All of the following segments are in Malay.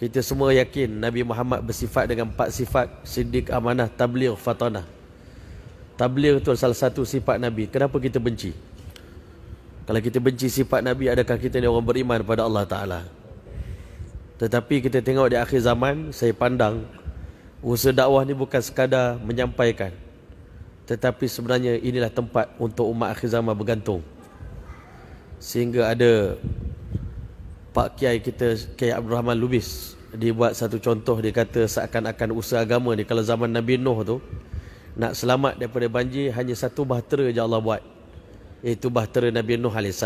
Kita semua yakin Nabi Muhammad bersifat dengan 4 sifat: siddiq, amanah, tabligh, fatanah. Tabligh itu salah satu sifat Nabi. Kenapa kita benci? Kalau kita benci sifat Nabi, adakah kita ni orang beriman pada Allah Ta'ala? Tetapi kita tengok di akhir zaman, saya pandang usaha dakwah ni bukan sekadar menyampaikan, tetapi sebenarnya inilah tempat untuk umat akhir zaman bergantung. Sehingga ada Pak Kiai kita, Kiai Abdul Rahman Lubis, dia buat satu contoh. Dia kata seakan-akan usaha agama ni, kalau zaman Nabi Nuh tu, nak selamat daripada banjir, hanya satu bahtera je Allah buat, iaitu bahtera Nabi Nuh AS.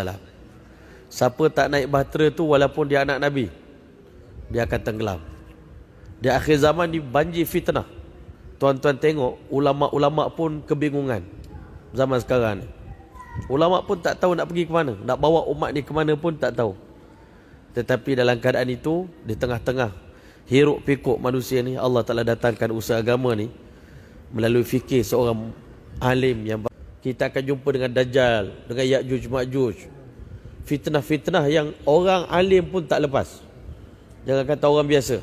Siapa tak naik bahtera tu, walaupun dia anak Nabi, dia akan tenggelam. Di akhir zaman ni banjir fitnah. Tuan-tuan tengok, ulama'-ulama' pun kebingungan zaman sekarang ni. Ulama' pun tak tahu nak pergi ke mana, nak bawa umat ni ke mana pun tak tahu. Tetapi dalam keadaan itu, di tengah-tengah hiruk pikuk manusia ni, Allah Ta'ala datangkan usaha agama ni melalui fikir seorang alim yang kita akan jumpa dengan Dajjal, dengan Ya'juj Ma'juj. Fitnah-fitnah yang orang alim pun tak lepas, jangan kata orang biasa.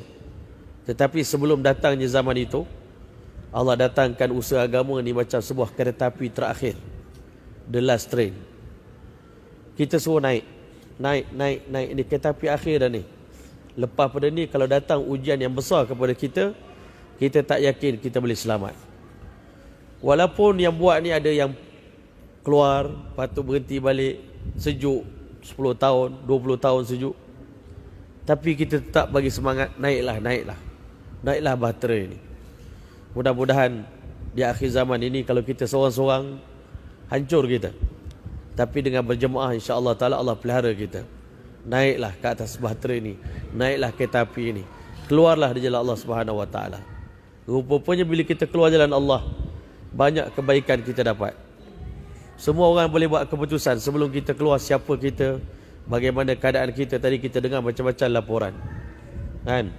Tetapi sebelum datangnya zaman itu, Allah datangkan usaha agama ni macam sebuah kereta api terakhir, the last train. Kita suruh naik. Ini kereta api akhir dah ni. Lepas pada ni, kalau datang ujian yang besar kepada kita, kita tak yakin kita boleh selamat. Walaupun yang buat ni ada yang keluar, patut berhenti balik, sejuk 10 tahun, 20 tahun sejuk, tapi kita tetap bagi semangat, naiklah bahtera ini. Mudah-mudahan di akhir zaman ini, kalau kita seorang-seorang, hancur kita. Tapi dengan berjemaah, insya-Allah Ta'ala Allah pelihara kita. Naiklah ke atas bahtera ini, naiklah kereta api ini, keluarlah di jalan Allah Subhanahu Wa Ta'ala. Rupanya bila kita keluar jalan Allah, banyak kebaikan kita dapat. Semua orang boleh buat keputusan sebelum kita keluar, siapa kita, bagaimana keadaan kita. Tadi kita dengar macam-macam laporan, kan?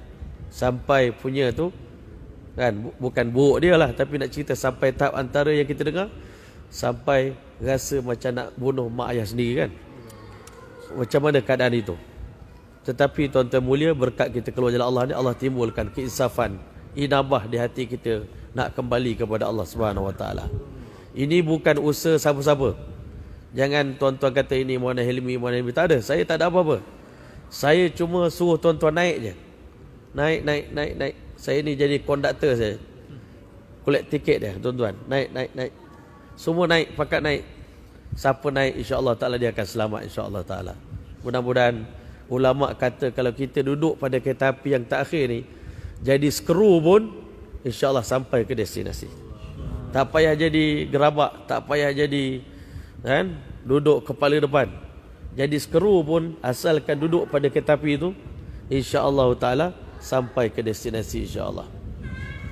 Sampai punya tu, kan, bukan buruk dia lah, tapi nak cerita sampai tahap antara yang kita dengar, sampai rasa macam nak bunuh mak ayah sendiri, kan? Macam mana keadaan itu? Tetapi tuan-tuan mulia, berkat kita keluar jalan Allah ni, Allah timbulkan keinsafan, inabah di hati kita nak kembali kepada Allah Subhanahu Wa Ta'ala. Ini bukan usaha siapa-siapa. Jangan tuan-tuan kata ini Muhammad Hilmi. Tak ada, saya tak ada apa-apa. Saya cuma suruh tuan-tuan naik je. Naik. Saya ni jadi konduktor saya, collect tiket dia, tuan-tuan. Naik. Semua naik, pakat naik. Siapa naik, insya-Allah Ta'ala dia akan selamat, insya-Allah Ta'ala. Mudah-mudahan ulama' kata kalau kita duduk pada kereta api yang terakhir ni, jadi skru pun insya-Allah sampai ke destinasi. Tak payah jadi gerabak, tak payah jadi, kan, duduk kepala depan. Jadi skru pun, asalkan duduk pada kereta api itu, insya-Allah Ta'ala sampai ke destinasi, insya-Allah.